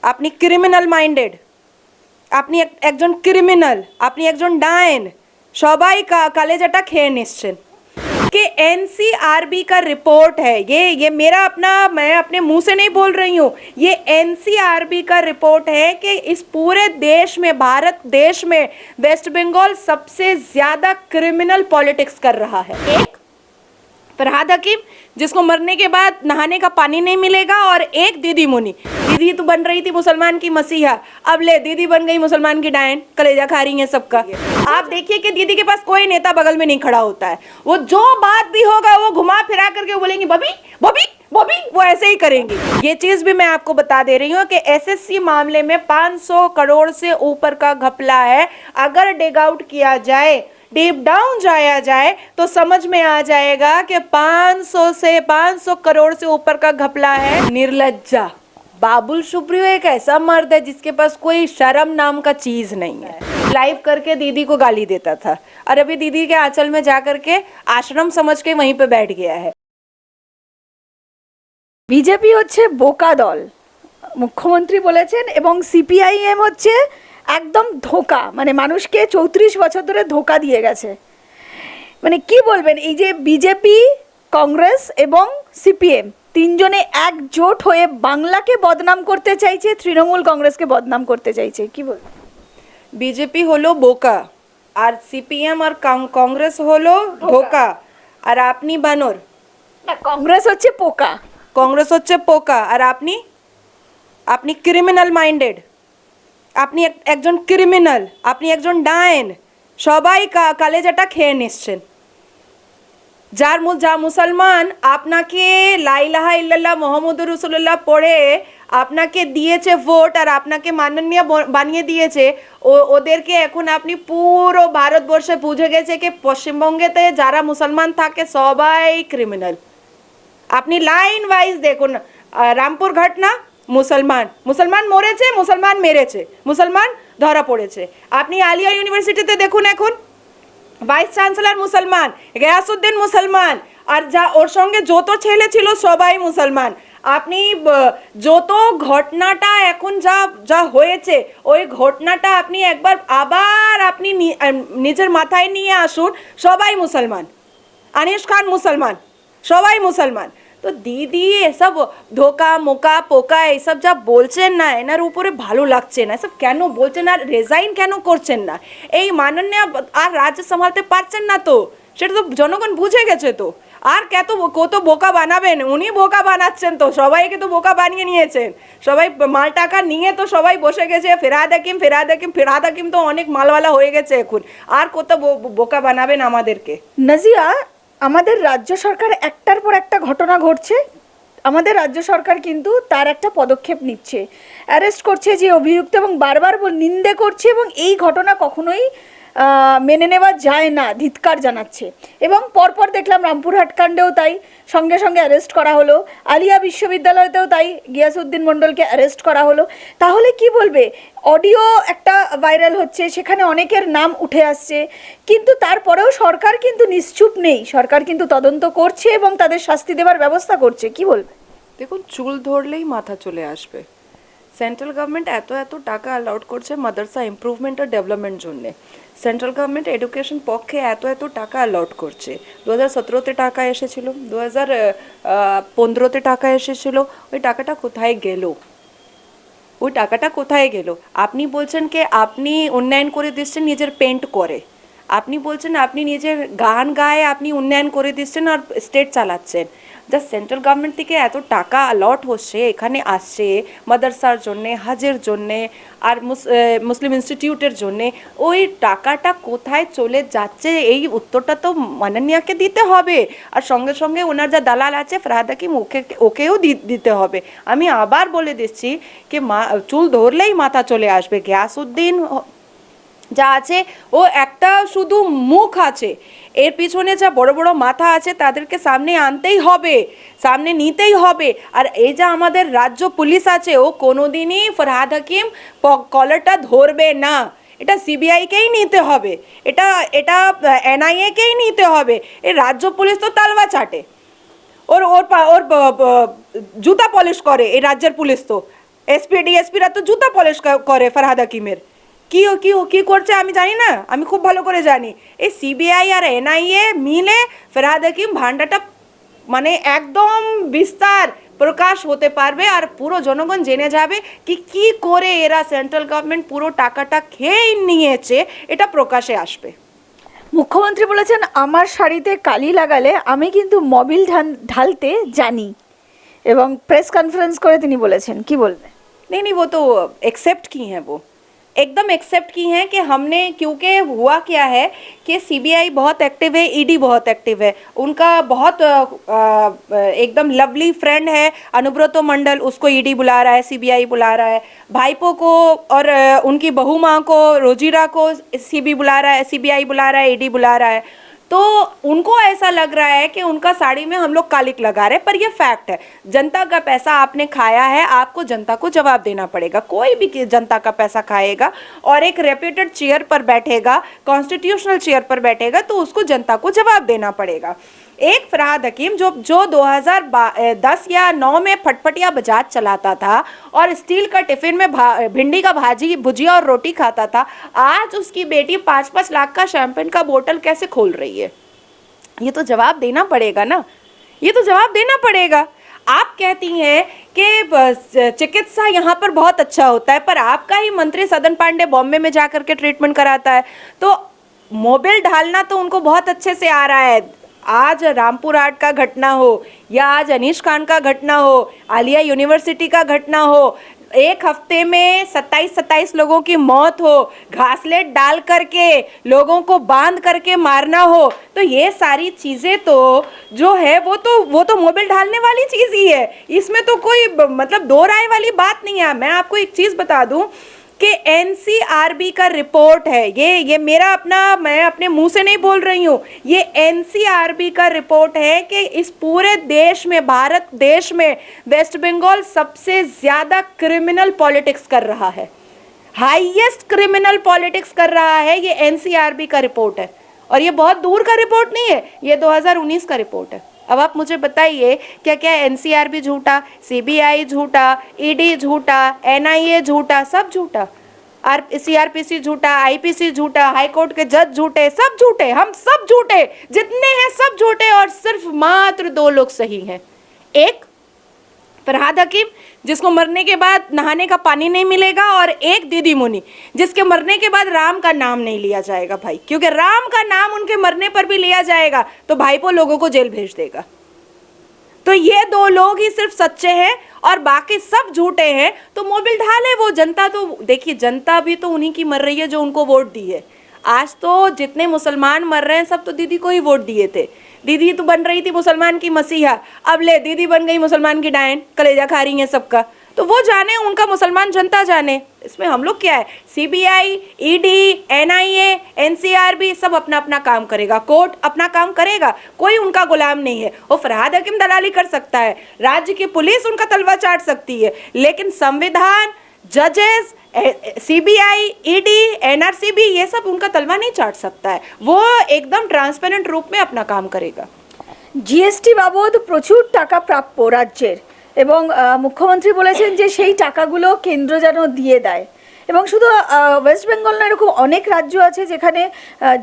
আপনি criminal minded, আপনি একজন ক্রিমিনাল, আপনি একজন ডায়েন, সবাই कलेजाटा খেয়ে নিচ্ছেন। कि एनसीआरबी का रिपोर्ट है, ये मेरा अपना, मैं अपने मुंह से नहीं बोल रही हूँ, ये एनसीआरबी का रिपोर्ट है कि इस पूरे देश में, भारत देश में वेस्ट बंगाल सबसे ज़्यादा क्रिमिनल पॉलिटिक्स कर रहा है। एक फरहाद हकीम जिसको मरने के बाद नहाने का पानी नहीं मिलेगा, और एक दीदी मुनी, दीदी तो बन रही थी मुसलमान की मसीहा, अब ले दीदी बन गई मुसलमान की डायन, कलेजा खा रही है सबका। आप देखिए कि दीदी के पास कोई नेता बगल में नहीं खड़ा होता है, वो जो बात भी होगा वो घुमा फिरा करके बोलेंगी बबी बबी बबी, वो ऐसे ही करेंगी। ये चीज़ भी मैं आपको बता दे रही हूँ कि एसएससी मामले में 500 करोड़ से ऊपर का घपला है। अगर डिग आउट किया जाए, डीप डाउन जाया जाए, तो समझ में आ जाएगा कि 500 करोड़ से ऊपर का घपला है। निर्लज्जा बाबुल सुप्रियो एक ऐसा मर्द है जिसके पास कोई शर्म नाम का चीज नहीं है। लाइव करके दीदी को गाली देता था, और अभी दीदी के आंचल में जा करके आश्रम समझ के वहीं पे बैठ गया है। বিজেপি হচ্ছে বোকা দল, মুখ্যমন্ত্রী বলেছেন, এবং সিপিআইএম হচ্ছে একদম ধোঁকা, মানে মানুষকে 34 বছর ধরে ধোঁকা দিয়ে গেছে। মানে কি বলবেন, এই যে বিজেপি, কংগ্রেস এবং সিপিএম তিনজনে একজোট হয়ে বাংলাকে বদনাম করতে চাইছে, তৃণমূল কংগ্রেসকে বদনাম করতে চাইছে, কি বলবেন? বিজেপি হলো বোকা, আর সিপিএম আর কংগ্রেস হলো ধোকা, আর আপনি বানর। না, কংগ্রেস হচ্ছে পোকা, কংগ্রেস হচ্ছে পোকা, আর আপনি আপনি ক্রিমিনাল মাইন্ডেড, আপনি একজন ক্রিমিনাল, আপনি একজন ডায়েন, সবাই কলেজাটা খেয়ে নিচ্ছেন। যা মুসলমান আপনাকে লা ইলাহা ইল্লাল্লাহ মুহাম্মাদুর রাসূলুল্লাহ পড়ে আপনাকে দিয়েছে ভোট, আর আপনাকে মাননীয় বানিয়ে দিয়েছে, ওদেরকে এখন আপনি পুরো ভারতবর্ষে বুঝে গেছে कि পশ্চিমবঙ্গেতে যারা মুসলমান থাকে সবাই ক্রিমিনাল। আপনি লাইন ওয়াইজ দেখুন, রামপুর ঘটনা, মুসলমান মরেছে, মুসলমান মেরেছে, মুসলমান ধরা পড়েছে। আপনি আলিয়া ইউনিভার্সিটিতে দেখুন, এখন ভাইস চ্যান্সেলর মুসলমান, গিয়াসউদ্দিন মুসলমান, আর যা ওর সঙ্গে যত ছেলে ছিল সবাই মুসলমান। আপনি যত ঘটনাটা এখন যা হয়েছে, ওই ঘটনাটা আপনি একবার আবার আপনি নিজের মাথায় নিয়ে আসুন, সবাই মুসলমান, আনিস খান মুসলমান, সবাই মুসলমান। তো দিদি এসব ধোকা মোকা পোকা এইসব যা বলছেন না, এনার উপরে ভালো লাগছে না। এসব কেন বলছেন, আর রেজাইন কেন করছেন না? এই মাননীয় আর রাজ্য সামলাতে পারছেন না তো, সেটা তো জনগণ বুঝে গেছে। তো আর কত বোকা বানাবেন, উনি বোকা বানাচ্ছেন, তো সবাইকে তো বোকা বানিয়ে নিয়েছেন। সবাই মাল টাকা নিয়ে তো সবাই বসে গেছে, ফেরাদ হাকিম তো অনেক মালওয়ালা হয়ে গেছে এখন, আর কত বোকা বানাবেন আমাদেরকে? নাজিয়া, আমাদের রাজ্য সরকার একটার পর একটা ঘটনা ঘটছে, আমাদের রাজ্য সরকার কিন্তু তার একটা পদক্ষেপ নিচ্ছে, অ্যারেস্ট করছে যে অভিযুক্ত, এবং বারবার নিন্দে করছে, এবং এই ঘটনা কখনোই মেনে নেওয়া যায় না, ধিক্কার জানাচ্ছে। এবং পরপর দেখলাম রামপুরহাট কাণ্ডেও তাই, সঙ্গে সঙ্গে অ্যারেস্ট করা হলো, আলিয়া বিশ্ববিদ্যালয়তেও তাই, গিয়াসউদ্দিন মণ্ডলকে অ্যারেস্ট করা হলো। তাহলে কি বলবে, অডিও একটা ভাইরাল হচ্ছে, সেখানে অনেকের নাম উঠে আসছে, কিন্তু তারপরেও সরকার কিন্তু নিশ্চুপ নেই, সরকার কিন্তু তদন্ত করছে এবং তাদের শাস্তি দেওয়ার ব্যবস্থা করছে, কি বলবে? দেখুন, চুল ধরলেই মাথা চলে আসবে। সেন্ট্রাল গভর্নমেন্ট এত টাকা অ্যালাউড করছে মাদ্রাসা ইমপ্রুভমেন্ট আর ডেভেলপমেন্ট জন্যে। সেন্ট্রাল গভর্নমেন্ট এডুকেশন পক্ষে এত টাকা অ্যালাউড করছে। 2017-তে টাকা এসেছিল, 2015-তে টাকা এসেছিল, ওই টাকাটা কোথায় গেল? আপনি বলছেন কি আপনি উন্নয়ন করে দিচ্ছেন নিজের পেন্ট করে, আপনি বলছেন আপনি নিজের গান গায়ে আপনি উন্নয়ন করে দিচ্ছেন আর স্টেট চালাচ্ছেন। যা সেন্ট্রাল গভর্নমেন্ট থেকে এত টাকা অ্যালট হচ্ছে, এখানে আসছে মাদ্রাসার জন্যে, হাজের জন্যে, আর মুসলিম ইনস্টিটিউটের জন্যে, ওই টাকাটা কোথায় চলে যাচ্ছে এই উত্তরটা তো মাননীয়াকে দিতে হবে। আর সঙ্গে সঙ্গে ওনার যা দালাল আছে ফরহাদ হাকিম, ওকেও দিতে হবে। আমি আবার বলে দিচ্ছি কি চুল ধরলেই মাথা চলে আসবে। গিয়াসউদ্দিন যা আছে ও একটা শুধু মুখ আছে, এর পিছনে যা বড় বড় মাথা আছে তাদেরকে সামনে আনতেই হবে, সামনে নিতেই হবে। আর এই যা আমাদের রাজ্য পুলিশ আছে, ও কোনোদিনই ফরহাদ হাকিম কলারটা ধরবে না। এটা সিবিআইকেই নিতে হবে, এটা এনআইএকেই নিতে হবে। এই রাজ্য পুলিশ তো তালবা চাটে, ওর জুতা পলিশ করে এই রাজ্যের পুলিশ। তো এসপি ডিএসপিরা তো জুতা পলিশ করে ফরহাদ হাকিমের। কি কি কি করছে আমি জানি না, আমি খুব ভালো করে জানি। এই সিবিআই আর এনআইএ মিলে ফরহাদ হাকিম ভান্ডাটা মানে একদম বিস্তার প্রকাশ হতে পারবে, আর পুরো জনগণ জেনে যাবে কি কি করে এরা সেন্ট্রাল গভর্নমেন্ট পুরো টাকাটা খেয়ে নিয়েছে, এটা প্রকাশে আসবে। মুখ্যমন্ত্রী বলেছেন আমার শাড়িতে কালি লাগালে আমি কিন্তু মবিল ঢালতে জানি, এবং প্রেস কনফারেন্স করে তিনি বলেছেন, কি বলবেন? नहीं नहीं, वो तो एक्सेप्ट की हैं, वो एकदम एक्सेप्ट की हैं कि हमने, क्योंकि हुआ क्या है कि सीबीआई बहुत एक्टिव है, ईडी बहुत एक्टिव है, उनका बहुत एकदम लवली फ्रेंड है अनुब्रतो मंडल, उसको ईडी बुला रहा है, सीबीआई बुला रहा है, भाईपो को और उनकी बहू माँ को रोजीरा को सीबीआई बुला रहा है, ईडी बुला रहा है। तो उनको ऐसा लग रहा है कि उनका साड़ी में हम लोग कालिक लगा रहे हैं, पर ये फैक्ट है, जनता का पैसा आपने खाया है, आपको जनता को जवाब देना पड़ेगा। कोई भी जनता का पैसा खाएगा और एक रेप्यूटेड चेयर पर बैठेगा, कॉन्स्टिट्यूशनल चेयर पर बैठेगा, तो उसको जनता को जवाब देना पड़ेगा। एक फरहाद हकीम जो 2010 या 9 में फटफटिया बजाज चलाता था और स्टील का टिफिन में भिंडी का भाजी भुजिया और रोटी खाता था, आज उसकी बेटी 5-5 लाख का शैंपेन का बोतल कैसे खोल रही है? ये तो जवाब देना पड़ेगा ना, ये तो जवाब देना पड़ेगा। आप कहती हैं कि चिकित्सा यहाँ पर बहुत अच्छा होता है, पर आपका ही मंत्री सदन पांडे बॉम्बे में जाकर के ट्रीटमेंट कराता है, तो मोबिल ढालना तो उनको बहुत अच्छे से आ रहा है। आज रामपुर हाट का घटना हो या आज अनीश खान का घटना हो, आलिया यूनिवर्सिटी का घटना हो, एक हफ्ते में 27 लोगों की मौत हो, घासलेट डाल करके लोगों को बांध करके मारना हो, तो ये सारी चीज़ें तो जो है वो तो मोबिल ढालने वाली चीज़ ही है। इसमें तो कोई मतलब दो राय वाली बात नहीं है। मैं आपको एक चीज़ बता दूं कि एनसीआरबी का रिपोर्ट है, ये मेरा अपना, मैं अपने मुंह से नहीं बोल रही हूँ, ये एनसीआरबी का रिपोर्ट है कि इस पूरे देश में, भारत देश में वेस्ट बंगाल सबसे ज़्यादा क्रिमिनल पॉलिटिक्स कर रहा है, हाईएस्ट क्रिमिनल पॉलिटिक्स कर रहा है। ये एनसीआरबी का रिपोर्ट है और ये बहुत दूर का रिपोर्ट नहीं है, ये 2019 का रिपोर्ट है। अब आप मुझे बताइए, क्या क्या एनसीआरबी झूठा, सीबीआई झूठा, ईडी झूठा, एनआईए झूठा, सब झूठा, सीआरपीसी झूठा, आईपीसी झूठा, हाईकोर्ट के जज झूठे, सब झूठे, हम सब झूठे, जितने हैं सब झूठे, और सिर्फ मात्र 2 लोग सही हैं। एक फरहाद हकीम जिसको मरने के बाद नहाने का पानी नहीं मिलेगा, और एक दीदी मुनी जिसके मरने के बाद राम का नाम नहीं लिया जाएगा भाई, क्योंकि राम का नाम उनके मरने पर भी लिया जाएगा तो भाईपो लोगों को जेल भेज देगा। तो ये 2 लोग ही सिर्फ सच्चे हैं और बाकी सब झूठे हैं। तो मोबिल ढाले वो जनता, तो देखिए जनता भी तो उन्हीं की मर रही है जो उनको वोट दी है। आज तो जितने मुसलमान मर रहे हैं सब तो दीदी को ही वोट दिए थे। दीदी तो बन रही थी मुसलमान की मसीहा, अब ले दीदी बन गई मुसलमान की डायन, कलेजा खा रही है सबका। तो वो जाने, उनका मुसलमान जनता जाने, इसमें हम लोग क्या है। सीबीआई, ईडी, एनआईए, एनसीआरबी सब अपना अपना काम करेगा, कोर्ट अपना काम करेगा, कोई उनका गुलाम नहीं है। वो फरहाद हकीम दलाली कर सकता है, राज्य की पुलिस उनका तलवा चाट सकती है, लेकिन संविधान, जजेस, सीबीआई, ईडी, एनआरसीबी, ये सब उनका तलवा नहीं चाट सकता है। वो एकदम ट्रांसपेरेंट रूप में अपना काम करेगा। জিএসটি বাবদ প্রচুর টাকা প্রাপ্য রাজ্যের, এবং মুখ্যমন্ত্রী বলেছেন যে সেই টাকাগুলো কেন্দ্র যেন দিয়ে দেয়, এবং শুধু ওয়েস্ট বেঙ্গল না, এরকম অনেক রাজ্য আছে যেখানে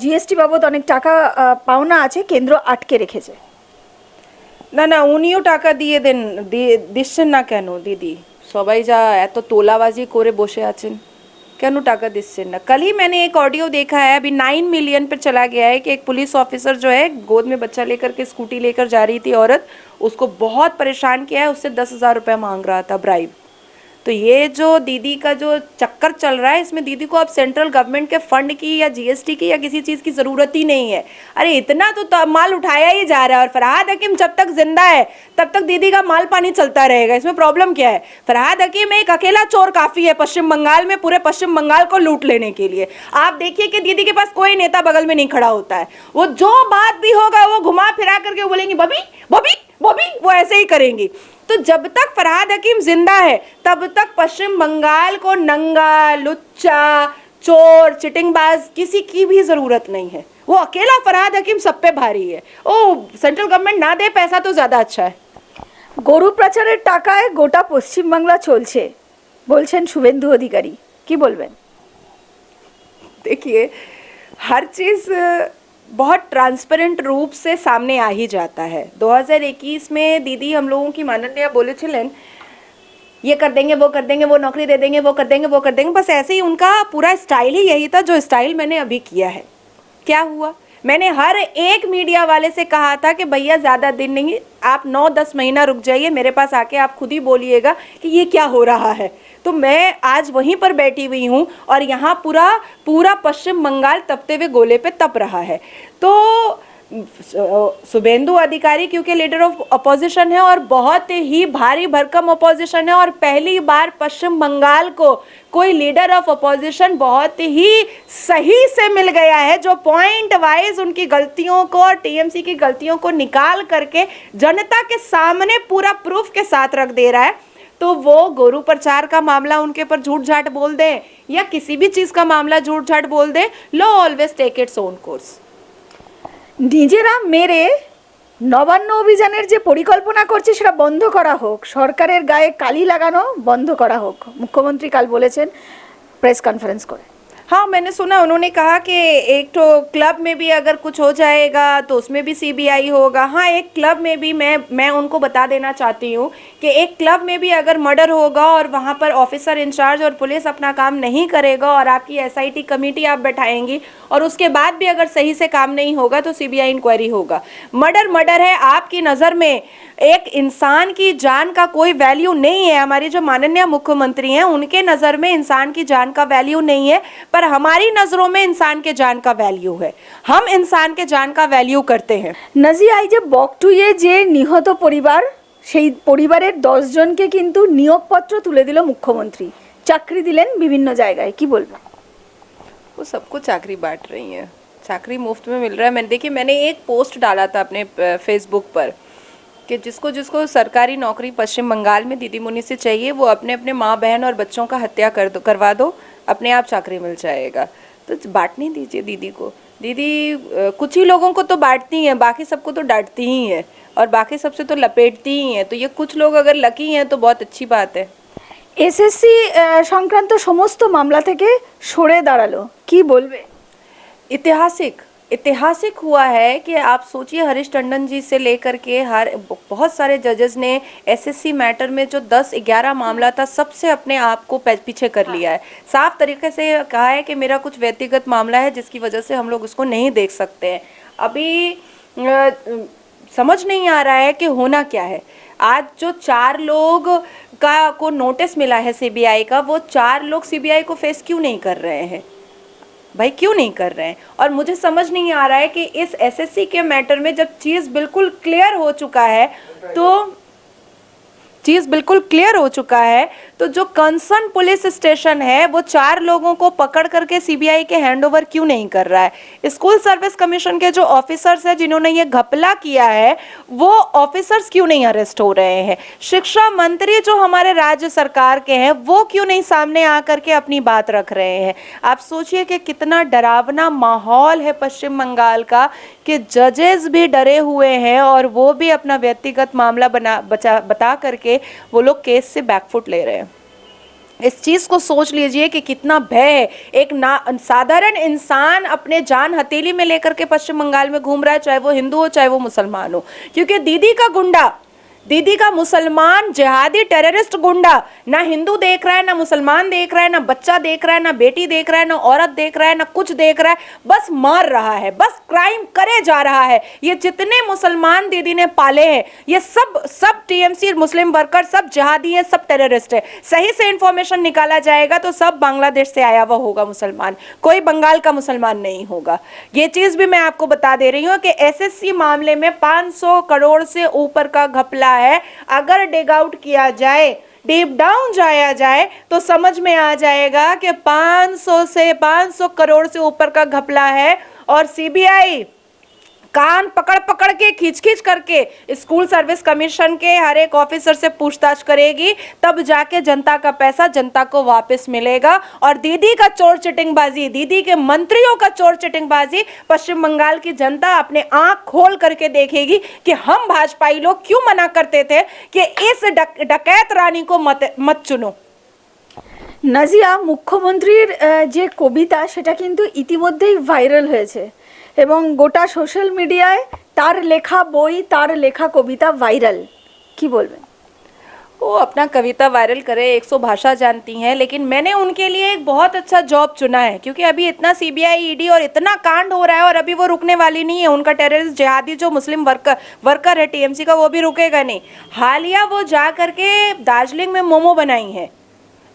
জিএসটি বাবদ অনেক টাকা পাওনা আছে, কেন্দ্র আটকে রেখেছে। না না, উনিও টাকা দিচ্ছেন না কেন দিদি? সবাই যা এত তোলাবাজি করে বসে আছেন, क्यों टाका दिच्छेन ना? कल ही मैंने एक ऑडियो देखा है, अभी 9 मिलियन पर चला गया है, कि एक पुलिस ऑफिसर जो है गोद में बच्चा लेकर के स्कूटी लेकर जा रही थी औरत, उसको बहुत परेशान किया है, उससे 10,000 रुपये मांग रहा था ब्राइब। तो ये जो दीदी का जो चक्कर चल रहा है, इसमें दीदी को अब सेंट्रल गवर्नमेंट के फंड की या जीएसटी की या किसी चीज़ की ज़रूरत ही नहीं है। अरे इतना तो माल उठाया ही जा रहा है, और फरहाद हकीम जब तक जिंदा है तब तक दीदी का माल पानी चलता रहेगा। इसमें प्रॉब्लम क्या है? फरहाद हकीम एक अकेला चोर काफ़ी है पश्चिम बंगाल में, पूरे पश्चिम बंगाल को लूट लेने के लिए। आप देखिए कि दीदी के पास कोई नेता बगल में नहीं खड़ा होता है, वो जो बात भी होगा वो घुमा फिरा करके बोलेंगी बबी बबी बबी, वो ऐसे ही करेंगी। तो जब तक फरहाद हकीम जिंदा है तब तक पश्चिम बंगाल को नंगा, लुच्चा, चोर, चिटिंगबाज किसी की भी ज़रूरत नहीं है। वो अकेला फरहाद हकीम सब पे भारी है। ओ सेंट्रल गवर्नमेंट ना दे पैसा तो ज़्यादा अच्छा है। গরু পাচারের টাকায় গোটা পশ্চিমবাংলা চলছে, বলছেন শুভেন্দু অধিকারী, কি বলবেন? देखिए, हर चीज़ बहुत ट्रांसपेरेंट रूप से सामने आ ही जाता है। 2021 में दीदी हम लोगों की माननीय बोले छिलेन, ये कर देंगे, वो कर देंगे, वो नौकरी दे देंगे, वो कर देंगे, वो कर देंगे। बस ऐसे ही उनका पूरा स्टाइल ही यही था जो स्टाइल मैंने अभी किया है। क्या हुआ? मैंने हर एक मीडिया वाले से कहा था कि भैया ज़्यादा दिन नहीं, आप 9-10 महीना रुक जाइए, मेरे पास आके आप खुद ही बोलिएगा कि ये क्या हो रहा है। तो मैं आज वहीं पर बैठी हुई हूँ और यहाँ पूरा पूरा पश्चिम बंगाल तपते हुए गोले पे तप रहा है। तो शुभेंदु अधिकारी क्योंकि लीडर ऑफ अपोजिशन है और बहुत ही भारी भरकम अपोजिशन है, और पहली बार पश्चिम बंगाल को कोई लीडर ऑफ अपोजिशन बहुत ही सही से मिल गया है, जो पॉइंट वाइज उनकी गलतियों को और टीएमसी की गलतियों को निकाल करके जनता के सामने पूरा प्रूफ के साथ रख दे रहा है। तो वो गोरू प्रचार का मामला उनके पर झूठ झाट बोल दें या किसी भी चीज़ का मामला झूठ झाट बोल दें, law always take its own course. নিজেরা মেরে নবান্ন অভিযানের যে পরিকল্পনা করছে সেটা বন্ধ করা হোক, সরকারের গায়ে কালি লাগানো বন্ধ করা হোক, মুখ্যমন্ত্রী কাল বলেছেন প্রেস কনফারেন্স করে। हाँ, मैंने सुना उन्होंने कहा कि एक तो क्लब में भी अगर कुछ हो जाएगा तो उसमें भी सीबीआई होगा। हाँ, एक क्लब में भी मैं उनको बता देना चाहती हूँ कि एक क्लब में भी अगर मर्डर होगा और वहाँ पर ऑफिसर इंचार्ज और पुलिस अपना काम नहीं करेगा और आपकी एसआईटी कमेटी आप बैठाएंगी और उसके बाद भी अगर सही से काम नहीं होगा तो सीबीआई इंक्वायरी होगा। मर्डर है। आपकी नज़र में एक इंसान की जान का कोई वैल्यू नहीं है। हमारी जो माननीय मुख्यमंत्री हैं उनके नज़र में इंसान की जान का वैल्यू नहीं है, पर हमारी नज़रों में इंसान के जान का वैल्यू है। हम इंसान के जान का वैल्यू करते हैं। নাজি আই যে বকটুয়ে যে নিহত পরিবার, সেই পরিবারের 10 জনকে কিন্তু নিয়োগপত্র তুলে দিল মুখ্যমন্ত্রী, চাকরি দিলেন বিভিন্ন জায়গায়, কি বলবেন? वो सबको चाकरी बांट रही हैं, चाकरी मुफ्त में मिल रहा है। मैंने एक पोस्ट डाला था अपने फेसबुक पर कि जिसको जिसको सरकारी नौकरी पश्चिम बंगाल में दीदी मुनि से चाहिए वो अपने अपने माँ बहन और बच्चों का हत्या करवा दो, अपने आप चाकरी मिल जाएगा। तो बांटने दीजिए दीदी को। दीदी कुछ ही लोगों को तो बांटती हैं, बाकी सबको तो डांटती ही हैं और बाकी सबसे तो लपेटती ही हैं। तो ये कुछ लोग अगर लकी हैं तो बहुत अच्छी बात है। এসএসসি সংক্রান্ত সমস্ত মামলা থেকে সরে দাঁড়ালো, কি বলবে? ऐतिहासिक हुआ है कि आप सोचिए, हरीश टंडन जी से लेकर के बहुत सारे जजेस ने एसएससी मैटर में जो 10-11 मामला था सबसे अपने आप को पीछे कर लिया है। साफ तरीके से कहा है कि मेरा कुछ व्यक्तिगत मामला है जिसकी वजह से हम लोग उसको नहीं देख सकते हैं। अभी समझ नहीं आ रहा है कि होना क्या है। आज जो 4 लोग को नोटिस मिला है सीबीआई का, वो 4 लोग सीबीआई को फेस क्यों नहीं कर रहे हैं भाई, क्यों नहीं कर रहे हैं? और मुझे समझ नहीं आ रहा है कि इस एसएससी के मैटर में जब चीज़ बिल्कुल क्लियर हो चुका है तो जो कंसर्न पुलिस स्टेशन है वो 4 लोगों को पकड़ करके सीबीआई के हैंडओवर क्यों नहीं कर रहा है? स्कूल सर्विस कमीशन के जो ऑफिसर्स हैं जिन्होंने ये घपला किया है वो ऑफिसर्स क्यों नहीं अरेस्ट हो रहे हैं? शिक्षा मंत्री जो हमारे राज्य सरकार के हैं वो क्यों नहीं सामने आकर के अपनी बात रख रहे हैं? आप सोचिए कि कितना डरावना माहौल है पश्चिम बंगाल का कि जजेस भी डरे हुए हैं और वो भी अपना व्यक्तिगत मामला बता करके वो लोग केस से बैकफुट ले रहे हैं। इस चीज़ को सोच लीजिए कि कितना भय है। एक साधारण इंसान अपने जान हथेली में लेकर के पश्चिम बंगाल में घूम रहा है, चाहे वो हिंदू हो चाहे वो मुसलमान हो, क्योंकि दीदी का मुसलमान जिहादी टेररिस्ट गुंडा ना हिंदू देख रहा है, ना मुसलमान देख रहा है, ना बच्चा देख रहा है, ना बेटी देख रहा है, ना औरत देख रहा है, ना कुछ देख रहा है, बस मार रहा है, बस क्राइम करे जा रहा है। ये जितने मुसलमान दीदी ने पाले हैं ये सब टीएमसी मुस्लिम वर्कर, सब जिहादी है, सब टेररिस्ट है। सही से इंफॉर्मेशन निकाला जाएगा तो सब बांग्लादेश से आया हुआ होगा मुसलमान, कोई बंगाल का मुसलमान नहीं होगा। ये चीज़ भी मैं आपको बता दे रही हूँ कि एसएससी मामले में 500 करोड़ से ऊपर का घपला है। अगर डिग आउट किया जाए, डीप डाउन जाया जाए तो समझ में आ जाएगा कि 500 करोड़ से ऊपर का घपला है। और सीबीआई कान पकड़ के खींच करके स्कूल सर्विस कमीशन के हर एक ऑफिसर से पूछताछ करेगी, तब जाके जनता का पैसा जनता को वापस मिलेगा। और दीदी का चोर चिटिंगबाजी, दीदी के मंत्रियों का चोर चिटिंगबाजी पश्चिम बंगाल की जनता अपने आंख खोल करके देखेगी कि हम भाजपाई लोग क्यों मना करते थे कि इस डकैत रानी को मत चुनो। নাজিয়া, মুখ্যমন্ত্রীর যে কবিতা সেটা কিন্তু ইতিমধ্যেই ভাইরাল হয়েছে এবং গোটা সোশ্যাল মিডিয়ায় তার লেখা বই, তার লেখা কবিতা ভাইরাল। কি বলবেন? वो अपना कविता वायरल करे, 100 भाषा जानती हैं, लेकिन मैंने उनके लिए एक बहुत अच्छा जॉब चुना है, क्योंकि अभी इतना सीबीआई ईडी और इतना कांड हो रहा है और अभी वो रुकने वाली नहीं है। उनका टेररिस्ट जिहादी जो मुस्लिम वर्कर है टीएमसी का, वो भी रुकेगा नहीं। हालिया वो जा करके दार्जिलिंग में मोमो बनाई है।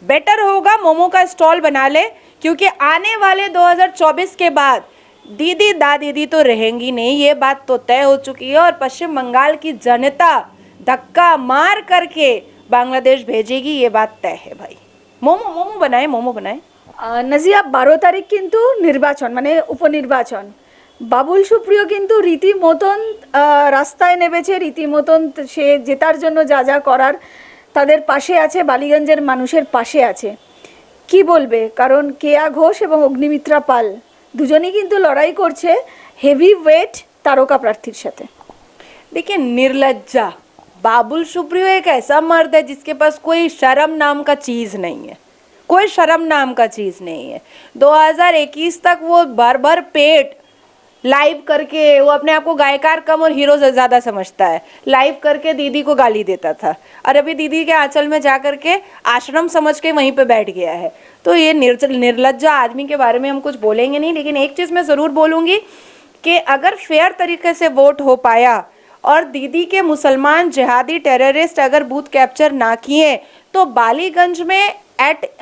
बेटर होगा मोमो का स्टॉल बना ले, क्योंकि आने वाले 2024 के बाद दीदी दादीदी तो रहेंगी नहीं, ये बात तो तय हो चुकी है। और पश्चिम बंगाल की जनता धक्का मार करके बांग्लादेश भेजेगी, ये बात तय है भाई। मोमो मोमो बनाए, मोमो बनाए। নাজিয়া, 12 তারিখ কিন্তু নির্বাচন, মানে উপনির্বাচন। বাবুল সুপ্রিয় কিন্তু রীতিমতন রাস্তায় নেমেছে, রীতিমতন সে জেতার জন্য যা যা করার তাদের পাশে আছে, বালিগঞ্জের মানুষের পাশে আছে। কি বলবে? কারণ কেয়া ঘোষ এবং অগ্নিমিত্রা পাল দুজনেই কিন্তু লড়াই করছে হেভি ওয়েট তারকা প্রার্থীর সাথে। देखिए, निर्लज्जा बाबुल सुप्रियो एक ऐसा मर्द है जिसके पास कोई शर्म नाम का चीज़ नहीं है, कोई शर्म नाम का चीज़ नहीं है। 2021 तक वो भर भर पेट लाइव करके, वो अपने आप को गायकार कम और हीरो ज़्यादा समझता है, लाइव करके दीदी को गाली देता था, और अभी दीदी के आंचल में जा करके आश्रम समझ के वहीं पे बैठ गया है। तो ये निर्लज्जा आदमी के बारे में हम कुछ बोलेंगे नहीं, लेकिन एक चीज़ मैं ज़रूर बोलूँगी कि अगर फेयर तरीके से वोट हो पाया और दीदी के मुसलमान जिहादी टेररिस्ट अगर बूथ कैप्चर ना किए, तो बालीगंज में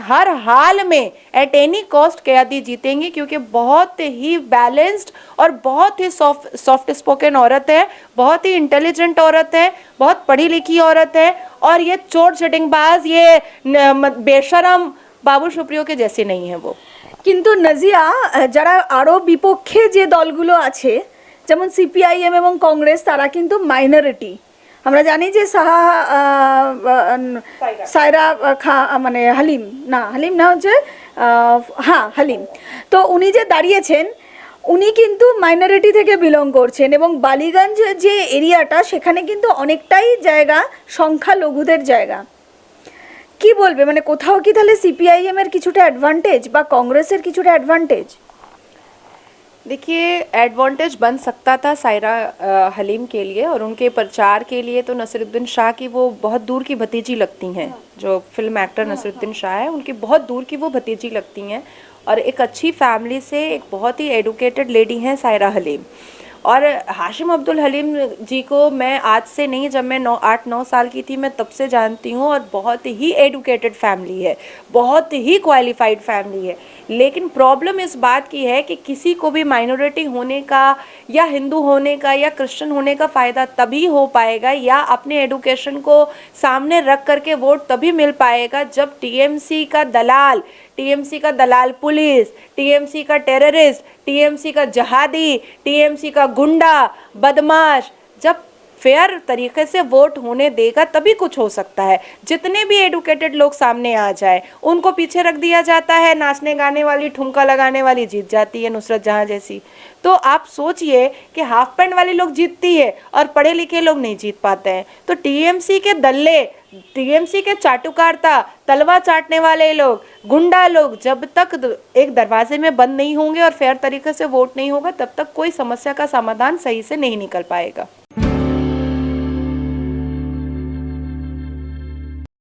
हर हाल में एट एनी कॉस्ट कयादी जीतेंगी, क्योंकि बहुत ही बैलेंस्ड और बहुत ही सॉफ्ट स्पोकन औरत है, बहुत ही इंटेलिजेंट औरत है, बहुत पढ़ी लिखी औरत है, और ये चोट चटिंगबाज, ये बेशरम बाबुल सुप्रियो के जैसे नहीं है वो। কিন্তু নাজিয়া, যারা আরও বিপক্ষে যে দলগুলো আছে যেমন সিপিআইএম এবং কংগ্রেস, তারা কিন্তু মাইনরিটি। আমরা জানি যে সায়রা মানে হালিম না হচ্ছে হালিম, তো উনি যে দাঁড়িয়েছেন উনি কিন্তু মাইনরিটি থেকে বিলং করছেন এবং বালিগঞ্জ যে এরিয়াটা সেখানে কিন্তু অনেকটাই জায়গা সংখ্যালঘুদের জায়গা। কি বলবে? মানে কোথাও কি তাহলে সিপিআইএম এর কিছুটা অ্যাডভান্টেজ বা কংগ্রেসের কিছুটা অ্যাডভান্টেজ? देखिए, एडवांटेज बन सकता था सायरा हलीम के लिए और उनके प्रचार के लिए। तो नसीरुद्दीन शाह की वो बहुत दूर की भतीजी लगती हैं, जो फिल्म एक्टर नसीरुद्दीन शाह है उनकी बहुत दूर की वो भतीजी लगती हैं, और एक अच्छी फैमिली से एक बहुत ही एडुकेटेड लेडी हैं सायरा हलीम। और हाशिम अब्दुल हलीम जी को मैं आज से नहीं, जब मैं 8-9 साल की थी मैं तब से जानती हूँ, और बहुत ही एडुकेटेड फैमिली है, बहुत ही क्वालिफाइड फैमिली है। लेकिन प्रॉब्लम इस बात की है कि किसी को भी माइनॉरिटी होने का या हिंदू होने का या क्रिश्चियन होने का फ़ायदा तभी हो पाएगा, या अपने एडुकेशन को सामने रख करके वोट तभी मिल पाएगा, जब टीएमसी का दलाल पुलिस, टीएमसी का टेररिस्ट, टीएमसी का जहादी, टीएमसी का गुंडा बदमाश जब फेयर तरीके से वोट होने देगा तभी कुछ हो सकता है। जितने भी एडुकेटेड लोग सामने आ जाए उनको पीछे रख दिया जाता है, नाचने गाने वाली ठुमका लगाने वाली जीत जाती है, नुसरत जहाँ जैसी। तो आप सोचिए कि हाफ पैंट वाली लोग जीतती है और पढ़े लिखे लोग नहीं जीत पाते हैं। तो टीएमसी के दल्ले, टीएमसी के चाटुकारता, तलवा चाटने वाले लोग, गुंडा लोग जब तक एक दरवाजे में बंद नहीं होंगे और फेयर तरीके से वोट नहीं होगा, तब तक कोई समस्या का समाधान सही से नहीं निकल पाएगा।